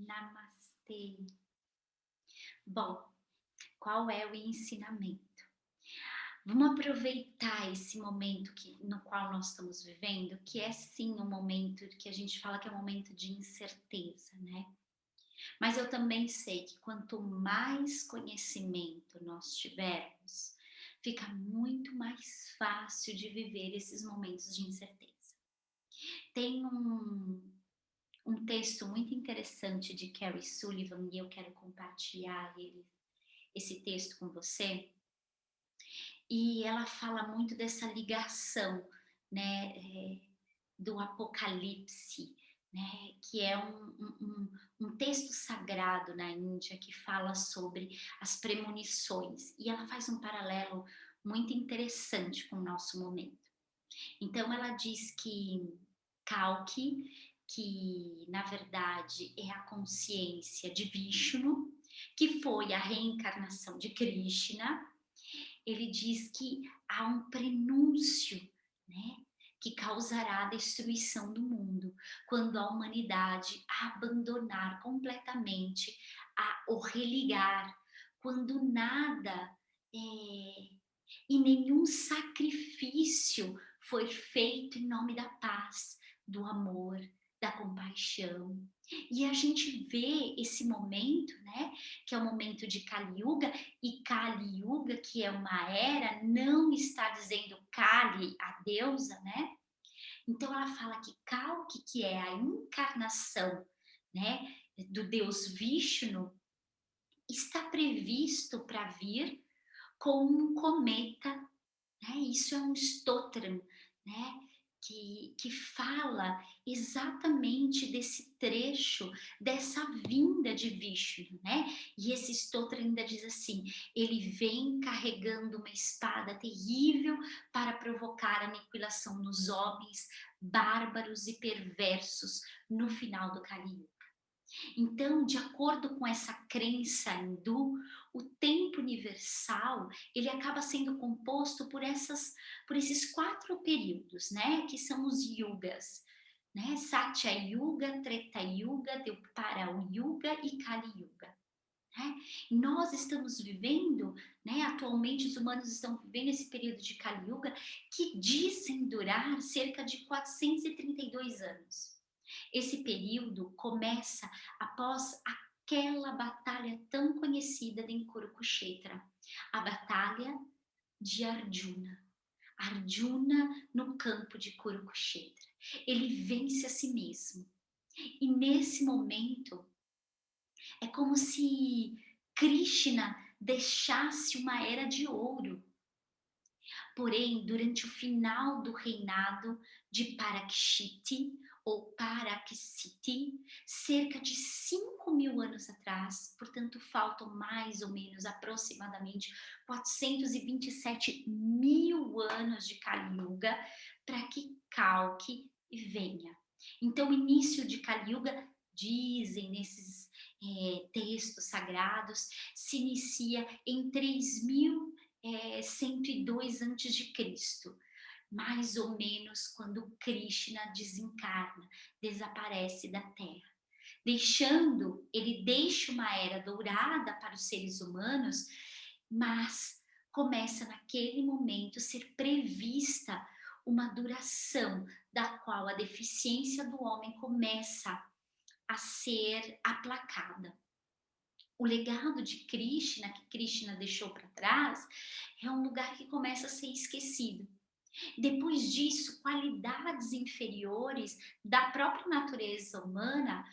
Namastê. Bom, qual é o ensinamento? Vamos aproveitar esse momento no qual nós estamos vivendo, que é sim um momento que a gente fala que é um momento de incerteza, né? Mas eu também sei que quanto mais conhecimento nós tivermos, fica muito mais fácil de viver esses momentos de incerteza. Tem um texto muito interessante de Carrie Sullivan e eu quero compartilhar esse texto com você. E ela fala muito dessa ligação, né, do Apocalipse, né, que é um texto sagrado na Índia que fala sobre as premonições. E ela faz um paralelo muito interessante com o nosso momento. Então ela diz que Kalki, que na verdade é a consciência de Vishnu, que foi a reencarnação de Krishna, ele diz que há um prenúncio, né, que causará a destruição do mundo, quando a humanidade abandonar completamente o religar, quando nada e nenhum sacrifício foi feito em nome da paz, do amor, da compaixão. E a gente vê esse momento, né, que é o momento de Kali Yuga, e Kali Yuga, que é uma era, não está dizendo Kali, a deusa, né? Então ela fala que Kalki, que é a encarnação, né, do deus Vishnu, está previsto para vir com um cometa, né? Isso é um stotram, né? Que fala exatamente desse trecho, dessa vinda de Vishnu, né? E esse stotram ainda diz assim: ele vem carregando uma espada terrível para provocar aniquilação nos homens bárbaros e perversos no final do Kali Yuga. Então, de acordo com essa crença hindu, o tempo universal ele acaba sendo composto por esses quatro períodos, né? Que são os yugas, né? Satya Yuga, Treta Yuga, Dwapara Yuga e Kali Yuga. Né? Nós estamos vivendo, né? Atualmente os humanos estão vivendo esse período de Kali Yuga que dizem durar cerca de 432 anos. Esse período começa após aquela batalha tão conhecida de Kurukshetra, a batalha de Arjuna. Arjuna no campo de Kurukshetra. Ele vence a si mesmo. E nesse momento é como se Krishna deixasse uma era de ouro. Porém, durante o final do reinado de Parakshiti, ou Paraksiti, cerca de 5.000 anos atrás, portanto, faltam mais ou menos aproximadamente 427 mil anos de Kali Yuga para que Kalki venha. Então, o início de Kali Yuga, dizem nesses textos sagrados, se inicia em 102 antes de Cristo, mais ou menos quando Krishna desencarna, desaparece da Terra, ele deixa uma era dourada para os seres humanos, mas começa naquele momento ser prevista uma duração da qual a deficiência do homem começa a ser aplacada. O legado de Krishna, que Krishna deixou para trás, é um lugar que começa a ser esquecido. Depois disso, qualidades inferiores da própria natureza humana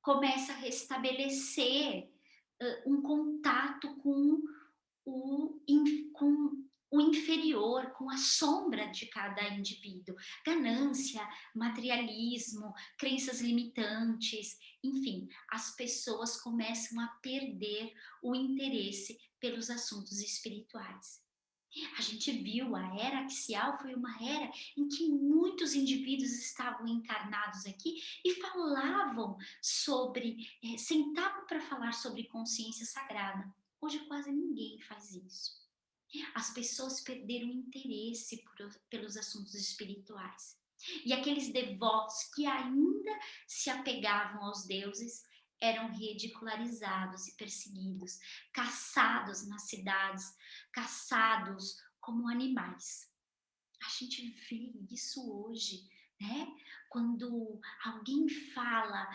começa a restabelecer um contato com o inferior, com a sombra de cada indivíduo. Ganância, materialismo, crenças limitantes, enfim, as pessoas começam a perder o interesse pelos assuntos espirituais. A gente viu a era axial foi uma era em que muitos indivíduos estavam encarnados aqui e falavam sobre, sentavam para falar sobre consciência sagrada. Hoje quase ninguém faz isso. As pessoas perderam o interesse pelos assuntos espirituais. E aqueles devotos que ainda se apegavam aos deuses eram ridicularizados e perseguidos, caçados nas cidades, caçados como animais. A gente vê isso hoje, né? Quando alguém fala,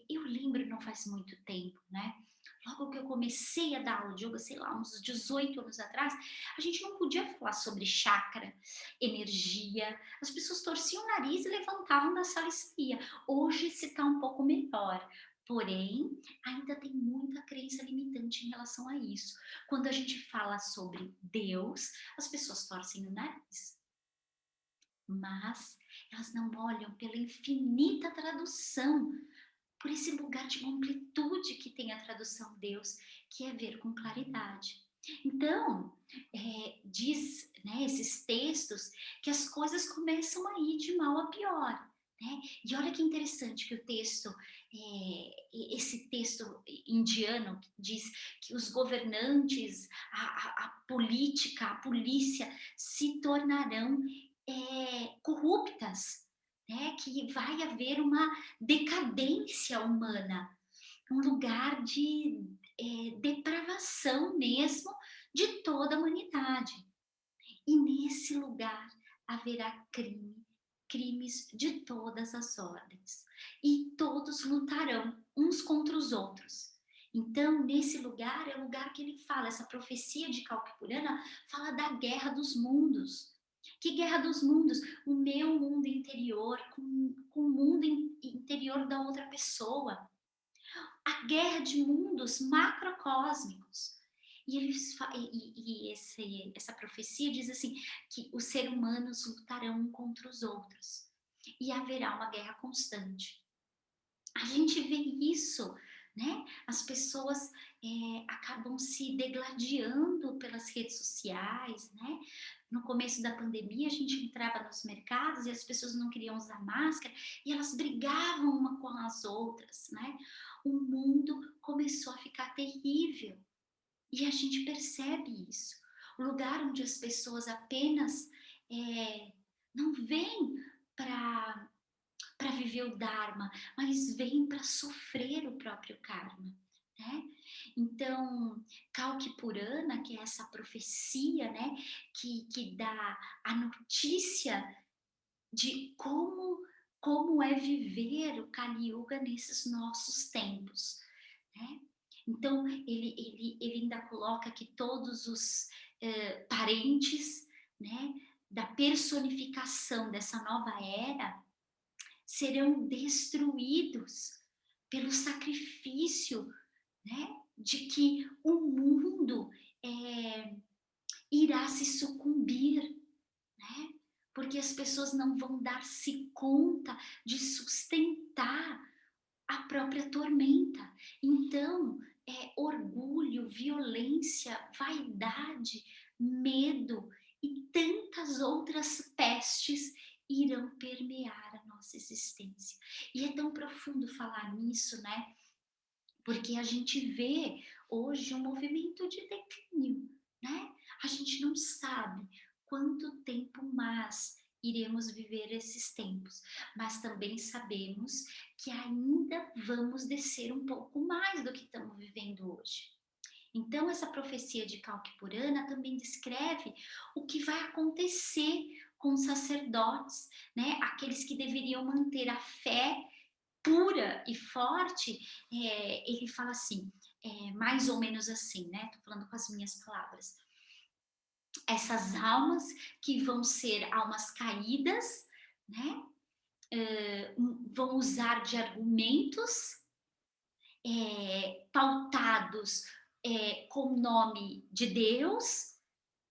eu lembro, não faz muito tempo, né? Logo que eu comecei a dar aula de yoga, sei lá, uns 18 anos atrás, a gente não podia falar sobre chakra, energia. As pessoas torciam o nariz e levantavam da sala e saía. Hoje se está um pouco melhor. Porém, ainda tem muita crença limitante em relação a isso. Quando a gente fala sobre Deus, as pessoas torcem o nariz, mas elas não olham pela infinita tradução, por esse lugar de completude que tem a tradução Deus, que é ver com claridade. Então, diz, né, esses textos que as coisas começam a ir de mal a pior. Né? E olha que interessante que o texto, esse texto indiano diz que os governantes, a política, a polícia se tornarão corruptas, né? Que vai haver uma decadência humana, um lugar de depravação mesmo de toda a humanidade. E nesse lugar haverá crimes de todas as ordens. E todos lutarão uns contra os outros. Então, nesse lugar é o lugar que ele fala, essa profecia de Kalkipurana fala da guerra dos mundos. Que guerra dos mundos? O meu mundo interior com o mundo interior da outra pessoa. A guerra de mundos macrocósmicos. E, essa profecia diz assim, que os seres humanos lutarão um contra os outros. E haverá uma guerra constante. A gente vê isso, né? As pessoas acabam se degladiando pelas redes sociais, né? No começo da pandemia, a gente entrava nos mercados e as pessoas não queriam usar máscara e elas brigavam uma com as outras, né? O mundo começou a ficar terrível e a gente percebe isso. O lugar onde as pessoas apenas não vêm para viver o Dharma, mas vêm para sofrer o próprio karma. Né? Então, Kalki Purana, que é essa profecia, né, que dá a notícia de como é viver o Kali Yuga nesses nossos tempos. Né? Então, ele ainda coloca que todos os parentes, né, da personificação dessa nova era serão destruídos pelo sacrifício, né, de que o mundo irá se sucumbir, né? Porque as pessoas não vão dar-se conta de sustentar a própria tormenta. Então, orgulho, violência, vaidade, medo e tantas outras pestes irão permear a nossa existência. E é tão profundo falar nisso, né? Porque a gente vê hoje um movimento de declínio, né? A gente não sabe quanto tempo mais iremos viver esses tempos, mas também sabemos que ainda vamos descer um pouco mais do que estamos vivendo hoje. Então, essa profecia de Kalkipurana também descreve o que vai acontecer com os sacerdotes, né? Aqueles que deveriam manter a fé pura e forte. Ele fala assim, mais ou menos assim, né? Tô falando com as minhas palavras. Essas almas que vão ser almas caídas, né? Vão usar de argumentos pautados com o nome de Deus,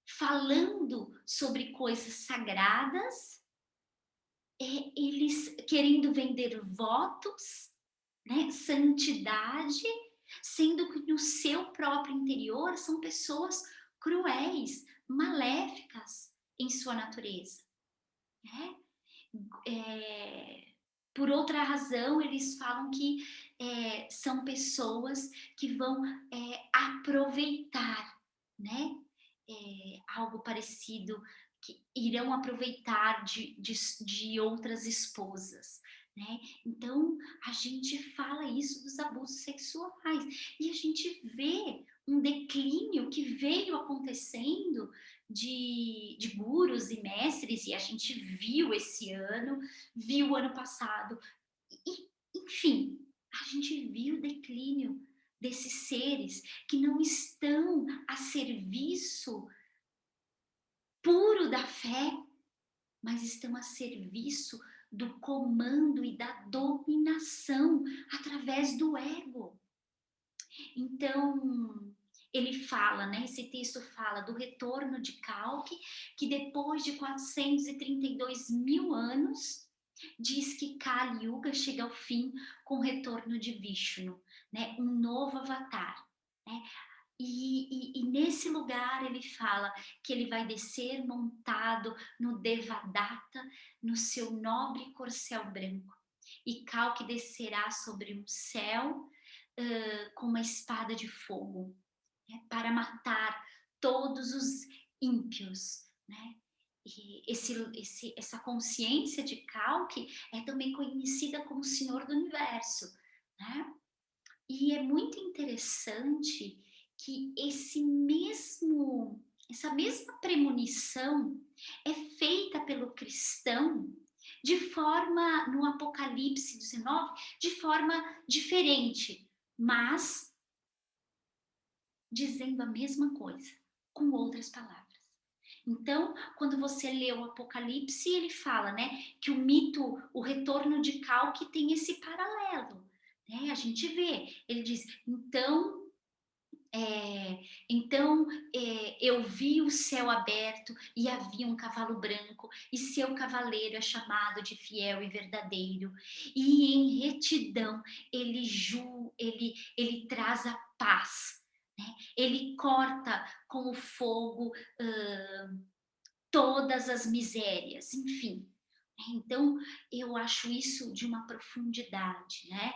falando sobre coisas sagradas, eles querendo vender votos, né, santidade, sendo que no seu próprio interior são pessoas cruéis, maléficas em sua natureza. Né? Por outra razão, eles falam que são pessoas que vão aproveitar, né? Algo parecido que irão aproveitar de outras esposas, né. Então, a gente fala isso dos abusos sexuais, e a gente vê um declínio que veio acontecendo de gurus e mestres, e a gente viu esse ano, viu o ano passado, e enfim, a gente viu o declínio desses seres que não estão a serviço puro da fé, mas estão a serviço do comando e da dominação através do ego. Então, ele fala, né, esse texto fala do retorno de Kalki, que depois de 432 mil anos, diz que Kali Yuga chega ao fim com o retorno de Vishnu, né, um novo avatar. Né? E nesse lugar ele fala que ele vai descer montado no Devadatta, no seu nobre corcel branco. E Kalki descerá sobre um céu com uma espada de fogo, né, para matar todos os ímpios. Né? E essa consciência de Kalki é também conhecida como Senhor do Universo. Né? E é muito interessante que essa mesma premonição é feita pelo cristão de forma, no Apocalipse 19, de forma diferente, mas dizendo a mesma coisa, com outras palavras. Então, quando você lê o Apocalipse, ele fala, né, que o mito, o retorno de Calque tem esse paralelo, né? A gente vê, ele diz, eu vi o céu aberto e havia um cavalo branco, e seu cavaleiro é chamado de fiel e verdadeiro, e em retidão ele traz a paz, né? Ele corta com o fogo todas as misérias, enfim. Então, eu acho isso de uma profundidade, né?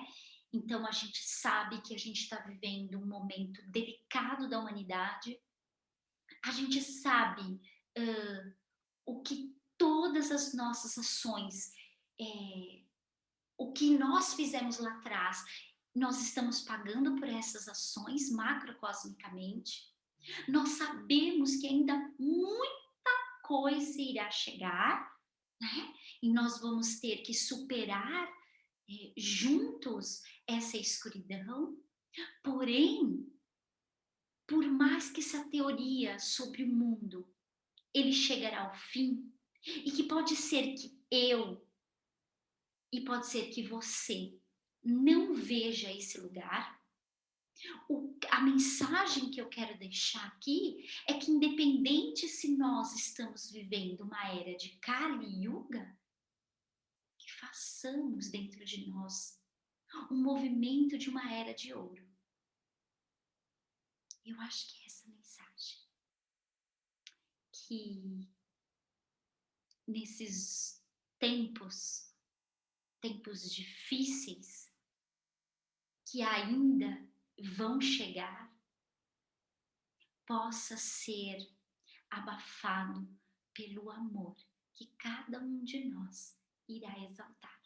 Então, a gente sabe que a gente está vivendo um momento delicado da humanidade, a gente sabe o que todas as nossas ações, é, o que nós fizemos lá atrás, nós estamos pagando por essas ações macrocosmicamente. Nós sabemos que ainda muita coisa irá chegar, né? E nós vamos ter que superar juntos essa escuridão. Porém, por mais que essa teoria sobre o mundo ele chegará ao fim, e que pode ser que eu e pode ser que você não veja esse lugar, a mensagem que eu quero deixar aqui é que, independente se nós estamos vivendo uma era de Kali Yuga, que façamos dentro de nós um movimento de uma era de ouro. Eu acho que é essa mensagem. Que nesses tempos difíceis, que ainda vão chegar, possa ser abafado pelo amor que cada um de nós irá exaltar.